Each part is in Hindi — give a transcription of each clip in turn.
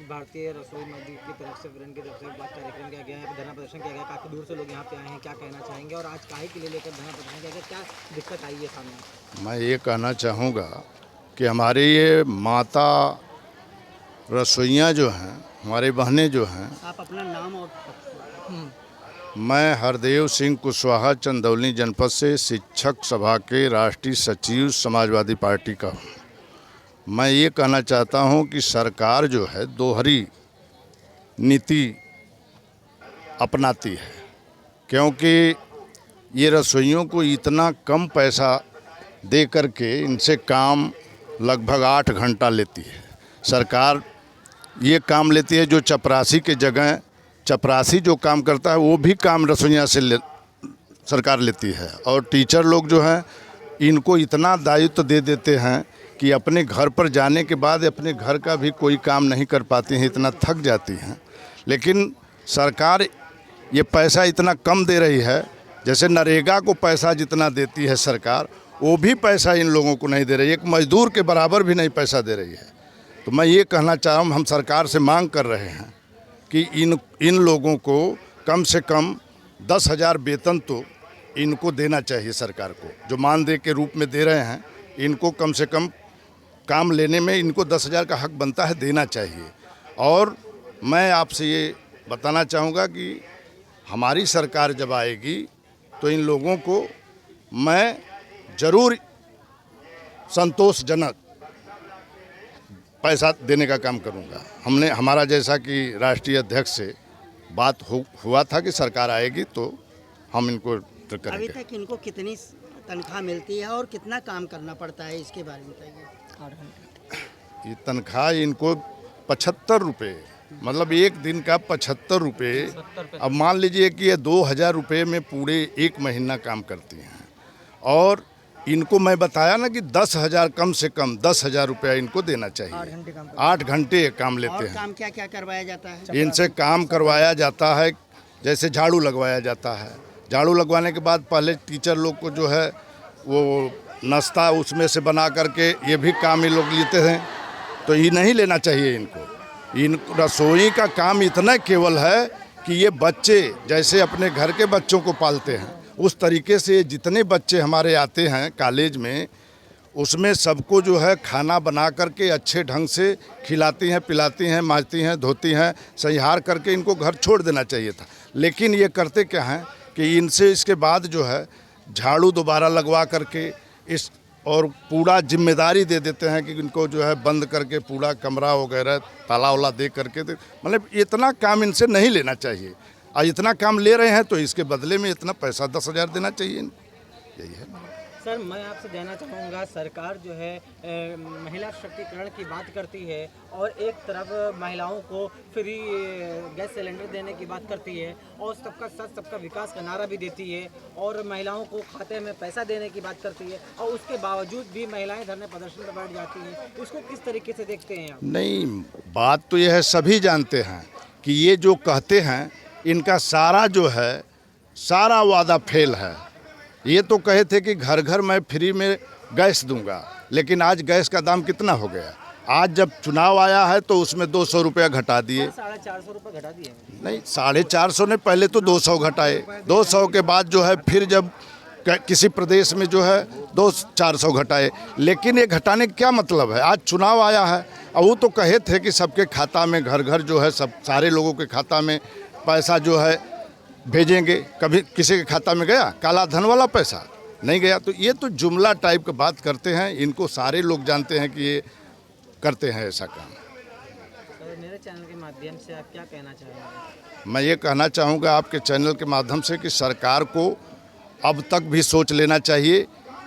भारतीय रसोई मंडी की तरफ से फ्रेंड की तरफ से कार्यक्रम किया गया है, धरना प्रदर्शन किया गया, काफ़ी दूर से लोग यहाँ पे आए हैं, क्या कहना चाहेंगे? और आज काहे के लिए लेकर धरना प्रदर्शन किया गया, क्या दिक्कत आई है सामने? मैं ये कहना चाहूँगा कि हमारे ये माता रसोइयाँ जो हैं, हमारी बहनें जो हैं, आप अपना नाम और मैं हरदेव सिंह कुशवाहा चंदौली जनपद से शिक्षक सभा के राष्ट्रीय सचिव समाजवादी पार्टी का हूँ। मैं ये कहना चाहता हूँ कि सरकार जो है दोहरी नीति अपनाती है, क्योंकि ये रसोइयों को इतना कम पैसा दे करके इनसे काम लगभग 8 घंटा लेती है। सरकार ये काम लेती है जो चपरासी के जगह चपरासी जो काम करता है वो भी काम रसोइया से सरकार लेती है। और टीचर लोग जो हैं इनको इतना दायित्व दे देते हैं कि अपने घर पर जाने के बाद अपने घर का भी कोई काम नहीं कर पाती हैं, इतना थक जाती हैं। लेकिन सरकार ये पैसा इतना कम दे रही है, जैसे नरेगा को पैसा जितना देती है सरकार, वो भी पैसा इन लोगों को नहीं दे रही है, एक मजदूर के बराबर भी नहीं पैसा दे रही है। तो मैं ये कहना चाह रहा हूँ, हम सरकार से मांग कर रहे हैं कि इन लोगों को कम से कम 10,000 वेतन तो इनको देना चाहिए। सरकार को जो मानदेय के रूप में दे रहे हैं, इनको कम से कम काम लेने में इनको 10,000 का हक बनता है, देना चाहिए। और मैं आपसे ये बताना चाहूँगा कि हमारी सरकार जब आएगी तो इन लोगों को मैं ज़रूर संतोषजनक पैसा देने का काम करूंगा। हमारा जैसा कि राष्ट्रीय अध्यक्ष से बात हुआ था कि सरकार आएगी तो हम इनको करेंगे। अभी तक इनको कितनी तनख्वाह मिलती है और कितना काम करना पड़ता है, इसके बारे में बताइए। 8 घंटे ये तनख्वाह इनको 75 रुपये, मतलब एक दिन का 75 रुपये। अब मान लीजिए कि ये 2,000 रुपये में पूरे 1 महीना काम करती हैं। और इनको मैं बताया ना कि 10,000 कम से कम 10,000 रुपया इनको देना चाहिए। 8 घंटे काम लेते हैं। काम क्या क्या करवाया जाता है? इनसे काम करवाया जाता है, जैसे झाड़ू लगवाया जाता है। झाड़ू लगवाने के बाद पहले टीचर लोग को जो है वो नाश्ता उसमें से बना करके ये भी काम ये लोग लेते हैं, तो ये नहीं लेना चाहिए इनको। इन रसोई का काम इतना केवल है कि ये बच्चे जैसे अपने घर के बच्चों को पालते हैं, उस तरीके से जितने बच्चे हमारे आते हैं कॉलेज में, उसमें सबको जो है खाना बना करके अच्छे ढंग से खिलाती हैं, पिलाती हैं, मांजती हैं, धोती हैं, संहार करके इनको घर छोड़ देना चाहिए था। लेकिन ये करते क्या हैं कि इनसे इसके बाद जो है झाड़ू दोबारा लगवा करके इस और पूरा जिम्मेदारी दे देते हैं कि इनको जो है बंद करके पूरा कमरा वगैरह ताला वाला दे करके, मतलब इतना काम इनसे नहीं लेना चाहिए। और इतना काम ले रहे हैं तो इसके बदले में इतना पैसा 10,000 देना चाहिए। यही है सर। मैं आपसे जानना चाहूँगा, सरकार जो है महिला सशक्तिकरण की बात करती है और एक तरफ महिलाओं को फ्री गैस सिलेंडर देने की बात करती है और सबका साथ सबका विकास का नारा भी देती है और महिलाओं को खाते में पैसा देने की बात करती है, और उसके बावजूद भी महिलाएं धरने प्रदर्शन पर बैठ जाती हैं। उसको किस तरीके से देखते हैं आप? नहीं, बात तो यह है, सभी जानते हैं कि ये जो कहते हैं इनका सारा जो है सारा वादा फेल है। ये तो कहे थे कि घर घर मैं फ्री में गैस दूंगा, लेकिन आज गैस का दाम कितना हो गया? आज जब चुनाव आया है तो उसमें 200 रुपया घटा दिए। 450 रुपये घटा दिए? नहीं, 450 ने पहले तो 200 घटाए, 200 के बाद जो है फिर जब किसी प्रदेश में जो है 400 घटाए। लेकिन ये घटाने का क्या मतलब है? आज चुनाव आया है और वो तो कहे थे कि सबके खाता में घर घर जो है सब सारे लोगों के खाता में पैसा जो है भेजेंगे। कभी किसी के खाता में गया? काला धन वाला पैसा नहीं गया। तो ये तो जुमला टाइप का बात करते हैं। इनको सारे लोग जानते हैं कि ये करते हैं ऐसा काम। तो मेरे चैनल के माध्यम से आप क्या कहना चाहेंगे? मैं ये कहना चाहूँगा आपके चैनल के माध्यम से कि सरकार को अब तक भी सोच लेना चाहिए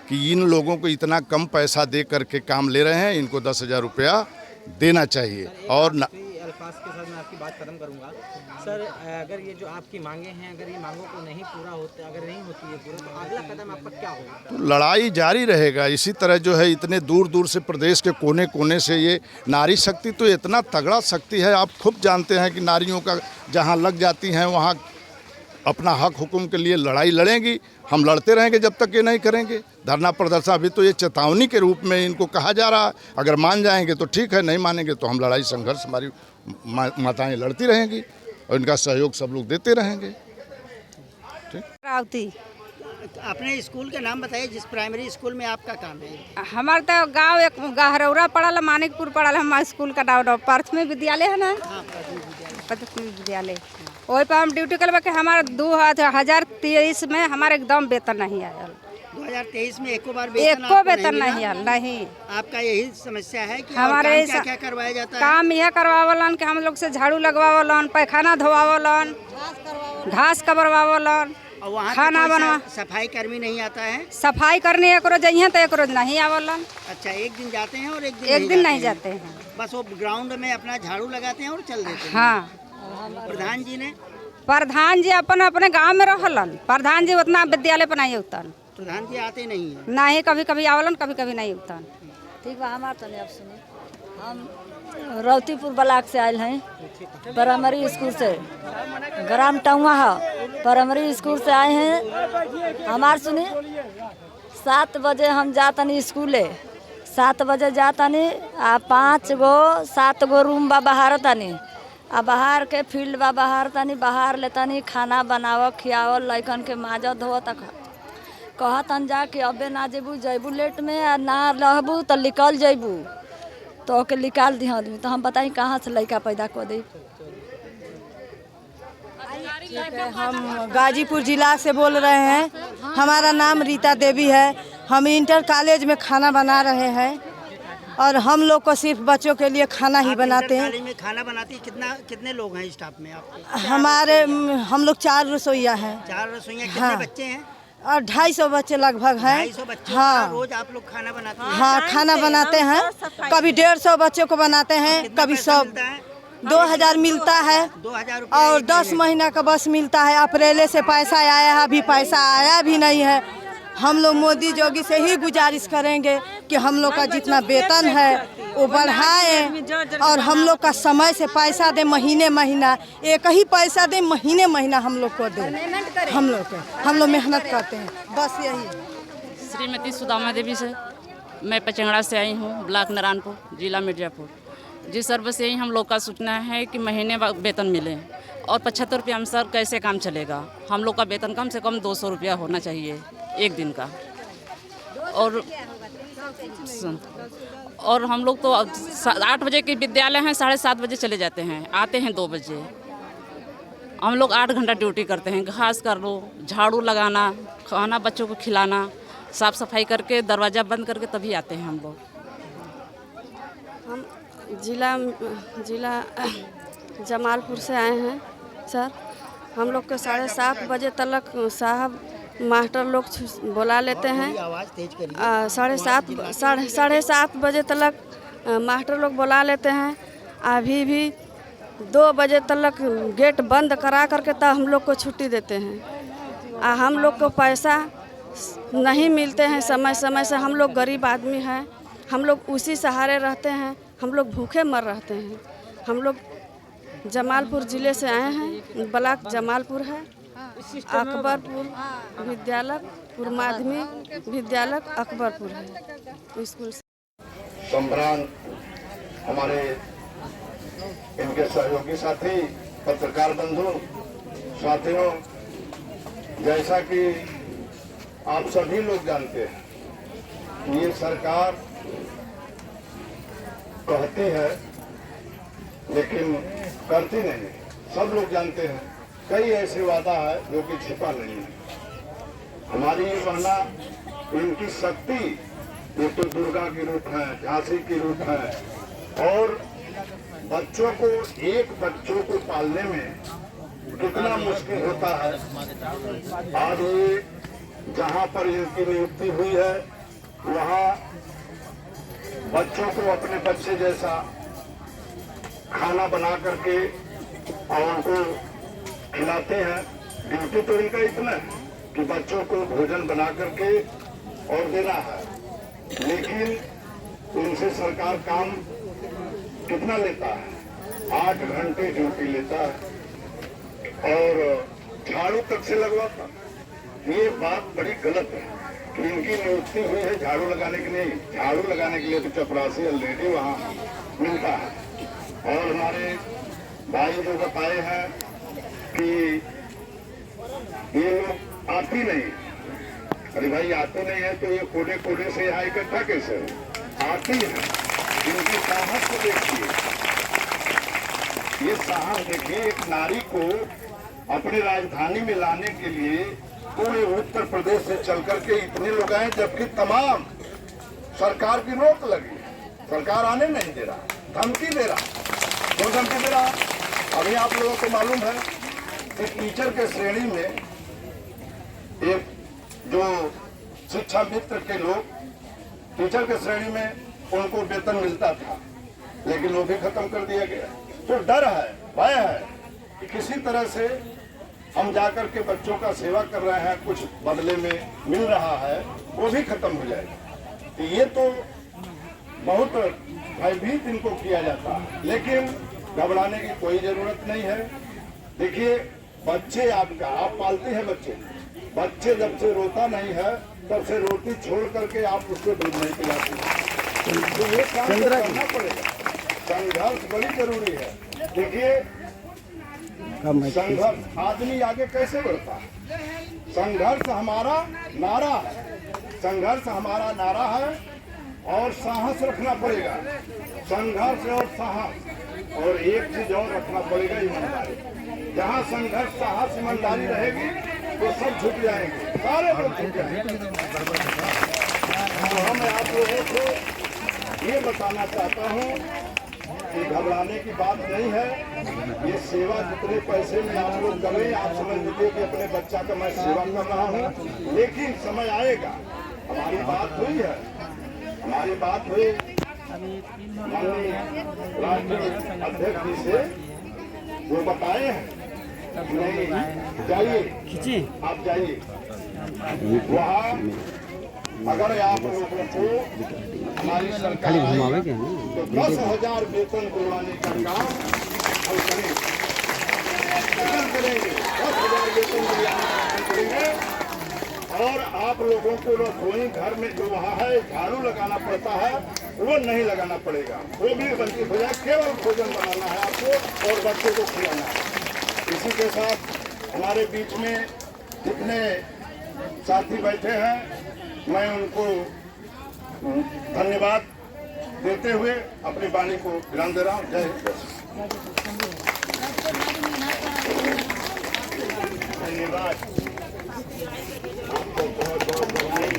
कि इन लोगों को इतना कम पैसा दे करके काम ले रहे हैं, इनको 10,000 रुपया देना चाहिए। और अल्फाज के साथ मैं आपकी बात खत्म करूंगा। सर, अगर ये जो आपकी मांगे हैं, अगर ये मांगों को नहीं पूरा होता, अगर नहीं होती है पूरा, तो अगला कदम आपका क्या होगा? तो लड़ाई जारी रहेगा। इसी तरह जो है इतने दूर दूर से प्रदेश के कोने कोने से ये नारी शक्ति तो इतना तगड़ा शक्ति है, आप खूब जानते हैं कि नारियों का जहाँ लग जाती हैं वहाँ अपना हक हुकुम के लिए लड़ाई लड़ेंगी। हम लड़ते रहेंगे जब तक ये नहीं करेंगे। धरना प्रदर्शन अभी तो ये चेतावनी के रूप में इनको कहा जा रहा है। अगर मान जाएंगे तो ठीक है, नहीं मानेंगे तो हम लड़ाई संघर्ष हमारी माताएं लड़ती रहेंगी और इनका सहयोग सब लोग देते रहेंगे। रावती अपने स्कूल का नाम बताइए, जिस प्राइमरी स्कूल में आपका काम है। हमारे तो गांव एक गहरौरा पड़ल, मानिकपुर पड़ल, हमारे स्कूल का नाम प्राथमिक विद्यालय है ना। हाँ, प्राथमिक विद्यालय। प्राथमिक विद्यालय वही पर हम ड्यूटी करवा के हमारे 2023 में हमारे एकदम वेतन नहीं आया। 2023 में एको बार एको वेतन नहीं आया। नहीं, आपका यही समस्या है कि हमारे क्या क्या करवाया जाता है? काम यह करवावलन कि हम लोग से झाड़ू लगवावलन, पैखाना धोवावलन, घास कबरवावलन, और वहाँ खाना बनवा। सफाई कर्मी नहीं आता है? सफाई करने एक रोज जाइए तो एक रोज नहीं आवलन। अच्छा, एक दिन जाते हैं और एक दिन नहीं जाते हैं। बस वो ग्राउंड में अपना झाड़ू लगाते हैं और चल देते हैं। हाँ, प्रधान जी ने प्रधान जी अपन अपने गांव में रहलन, प्रधान जी उतना विद्यालय पर नहीं उतरन। प्रधान जी आते नहीं है? नहीं, कभी कभी आवलन, कभी कभी नहीं उतरन। ठीक बा, हमार तनी आप सुनी। हम रौतीपुर ब्लॉक से आयल हैं, प्राइमरी स्कूल से, ग्राम टंगवा है, प्राइमरी स्कूल से आए हैं। हमार सुनी, 7 बजे हम जातनी स्कूले, 7 बजे जातनी आ 7 गो रूम बा बाहर तनी, आ बाहर के फील्ड बा बाहर तनी, बाहर लेतनी खाना बनाव खियाव, लइकन के माजा धो तक कहतन जा कि अबे ना जेबू, जैबू लेट में आ ना रहबू तो निकल जैबू, तो ओके निकाल दी आदमी। तो हम बताई कहाँ से लड़का पैदा कर दी। हम गाजीपुर जिला से बोल रहे हैं। हमारा नाम रीता देवी है। हम इंटर कॉलेज में खाना बना रहे हैं और हम लोग को सिर्फ बच्चों के लिए खाना ही बनाते हैं। कॉलेज में खाना बनाती है? कितने लोग हैं स्टाफ में आपके? हम लोग 4 रसोइया हैं। 4 रसोइया। कितने हाँ। बच्चे हैं? और 250 बच्चे लगभग हैं। 250 बच्चे? हाँ, रोज आप लोग खाना बनाते हैं? हाँ, खाना बनाते हैं। कभी 150 बच्चों को बनाते हैं, कितना कभी पैसा 100। मिलता है? 2000 मिलता है 2000 रुपये और एक 10 महीने। महीना का बस मिलता है। अप्रैल से पैसा आया है, अभी पैसा आया भी नहीं है। हम लोग मोदी जोगी से ही गुजारिश करेंगे कि हम लोग का जितना वेतन है वो बढ़ाएं और हम लोग का समय से पैसा दे, महीने महीना एक ही पैसा दे, महीने महीना हम लोग को दे। हम लोग मेहनत करते हैं, बस यही। श्रीमती सुदामा देवी से, मैं पचंगड़ा से आई हूँ, ब्लॉक नारायणपुर, जिला मिर्जापुर। जी सर, बस यही हम लोग का सूचना है कि महीने वेतन मिले और 75 रुपये हम सर कैसे काम चलेगा। हम लोग का वेतन कम से कम 200 रुपया होना चाहिए एक दिन का। और हम लोग तो 8 बजे के विद्यालय हैं, 7:30 बजे चले जाते हैं, आते हैं 2 बजे। हम लोग 8 घंटा ड्यूटी करते हैं। घास कर लो, झाड़ू लगाना, खाना बच्चों को खिलाना, साफ़ सफाई करके दरवाज़ा बंद करके तभी आते हैं हम लोग। हम जिला जमालपुर से आए हैं सर। हम लोग को 7:30 बजे तक साहब मास्टर लोग बुला लेते हैं। आवाज़ तेज करिए। 7:30 बजे तक मास्टर लोग बुला लेते हैं। अभी भी 2 बजे तक गेट बंद करा करके तब हम लोग को छुट्टी देते हैं। हम लोग को पैसा नहीं मिलते हैं समय समय से। हम लोग गरीब आदमी हैं, हम लोग उसी सहारे रहते हैं, हम लोग भूखे मर रहते हैं। हम लोग जमालपुर ज़िले से आए हैं, ब्लॉक जमालपुर है। अकबरपुर विद्यालय, पूर्व माध्यमिक विद्यालय अकबरपुर है स्कूल से। संभ्रांत हमारे इनके सहयोगी साथी, पत्रकार बंधु, साथियों, जैसा कि आप सभी लोग जानते हैं, ये सरकार कहती है लेकिन करती नहीं। सब लोग जानते हैं कई ऐसे वादा है जो कि छिपा नहीं है। हमारी ये कहना, इनकी शक्ति, ये तो दुर्गा की रूप है, झांसी की रूप है। और बच्चों को, एक बच्चों को पालने में कितना मुश्किल होता है। आज ये जहाँ पर इनकी नियुक्ति हुई है वहाँ बच्चों को अपने बच्चे जैसा खाना बना करके और उनको खिलाते हैं। ड्यूटी तो इनका इतना है कि बच्चों को भोजन बना करके और देना है, लेकिन उनसे सरकार काम कितना लेता है? 8 घंटे ड्यूटी लेता है और झाड़ू तक से लगवाता। ये बात बड़ी गलत है कि इनकी नियुक्ति हुई है झाड़ू लगाने के लिए। झाड़ू लगाने के लिए तो चपरासी ऑलरेडी वहाँ मिलता है। और हमारे भाई जो बताए हैं कि ये लोग आती नहीं। अरे भाई आते नहीं है तो ये कोने कोने से यहाँ इकट्ठा कैसे आती है? इनकी साहस को देखिए, ये साहस देखिए। एक नारी को अपनी राजधानी में लाने के लिए पूरे उत्तर प्रदेश से चल करके इतने लोग आए, जबकि तमाम सरकार की रोक लगी, सरकार आने नहीं दे रहा, धमकी दे रहा। क्यों धमकी दे रहा? अभी आप लोगों को मालूम है कि टीचर के श्रेणी में एक जो शिक्षा मित्र के लोग टीचर के श्रेणी में उनको वेतन मिलता था, लेकिन वो भी खत्म कर दिया गया। तो डर है, भय है कि किसी तरह से हम जाकर के बच्चों का सेवा कर रहे हैं, कुछ बदले में मिल रहा है, वो भी खत्म हो जाएगा। ये तो बहुत भयभीत इनको किया जाता है, लेकिन घबराने की कोई जरूरत नहीं है। देखिए बच्चे आपका, आप पालते हैं बच्चे जब से रोता नहीं है तब से रोटी छोड़ करके आप उसको दूध नहीं पिलाते हैं। तो ये काम तो करना पड़ेगा, संघर्ष बड़ी जरूरी है। देखिए संघर्ष आदमी आगे कैसे बढ़ता है? संघर्ष हमारा नारा है, संघर्ष हमारा नारा है और साहस रखना पड़ेगा। संघर्ष और साहस और एक चीज और रखना पड़ेगा, ईमानदारी। जहाँ संघर्ष साहस ईमानदारी रहेगी तो सब झुक जाएंगे, सारे लोग झुक जाएंगे। तो हम आप लोगों को ये बताना चाहता हूँ कि घबराने की बात नहीं है। ये सेवा जितने पैसे में आप लोग कर रहे हैं, आप समझ लीजिए कि अपने बच्चा का मैं सेवा कर रहा हूँ, लेकिन समय आएगा। हमारी बात हुई है, हमारी बात हुई माननीय राष्ट्रीय अध्यक्ष जी से, वो बताए हैं नहीं जाइए, आप जाइए वहाँ। अगर आप लोगों को हमारी सरकार तो 10,000 वेतन दिलवाने का काम हम करेंगे, 10,000 वेतन दिलवाने का काम करेंगे। और आप लोगों को रसोई घर में जो वहाँ है झाड़ू लगाना पड़ता है, वो नहीं लगाना पड़ेगा, वो भी बंदी हो जाए। केवल भोजन बनाना है आपको और बच्चों को खिलाना है। इसी के साथ हमारे बीच में जितने साथी बैठे हैं, मैं उनको धन्यवाद देते हुए अपनी वाणी को विराम दे रहा हूँ। जय हिंद। धन्यवाद, आपको बहुत बहुत बधाई।